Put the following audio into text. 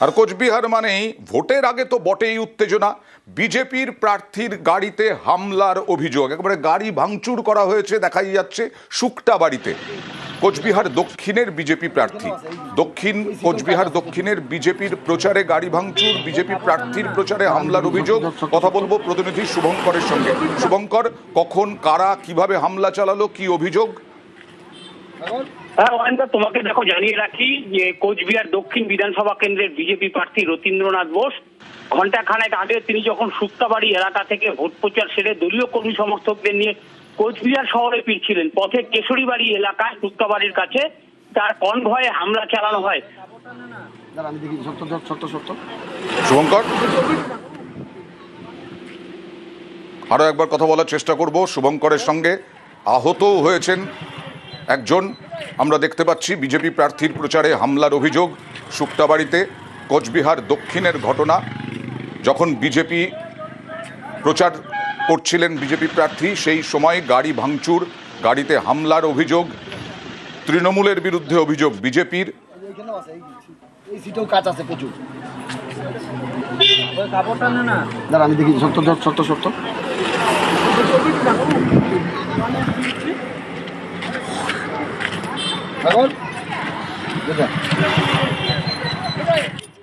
আর কোচবিহার মানেই ভোটের আগে তো বটেই উত্তেজনা। বিজেপির প্রার্থীর গাড়িতে হামলার অভিযোগ, একেবারে গাড়ি ভাঙচুর করা হয়েছে দেখাই যাচ্ছে শুকটা বাড়িতে। কোচবিহার দক্ষিণের বিজেপি প্রার্থী, কোচবিহার দক্ষিণের বিজেপির প্রচারে গাড়ি ভাঙচুর, বিজেপি প্রার্থীর প্রচারে হামলার অভিযোগ। কথা বলবো প্রতিনিধি শুভঙ্করের সঙ্গে। শুভঙ্কর, কখন, কারা, কিভাবে হামলা চালালো, কি অভিযোগ? হ্যাঁ অয়নদা, তোমাকে দেখো জানিয়ে রাখি যে কোচবিহার দক্ষিণ বিধানসভা কেন্দ্রের বিজেপি প্রার্থী রতীন্দ্রনাথ বোস ঘণ্টাখানেক আগে তিনি যখন শুক্তাবাড়ি এলাকা থেকে ভোট প্রচার সেরে দলীয় কর্মী সমর্থকদের নিয়ে কোচবিহার শহরে ফিরছিলেন, পথে কেশরীবাড়ি এলাকায় শুক্তাবাড়ির কাছে তার কনভয়ে হামলা চালানো হয়। শুভঙ্কর, আরো একবার কথা বলার চেষ্টা করব শুভঙ্করের সঙ্গে। আহতও হয়েছেন একজন, আমরা দেখতে পাচ্ছি। বিজেপি প্রার্থীর প্রচারে হামলার অভিযোগ শুক্তাবাড়িতে, কোচবিহার দক্ষিণের ঘটনা। যখন বিজেপি প্রচার করছিলেন বিজেপি প্রার্থী, সেই সময় গাড়ি ভাঙচুর, গাড়িতে হামলার অভিযোগ। তৃণমূলের বিরুদ্ধে অভিযোগ বিজেপির। আমি দেখি সত্য এখন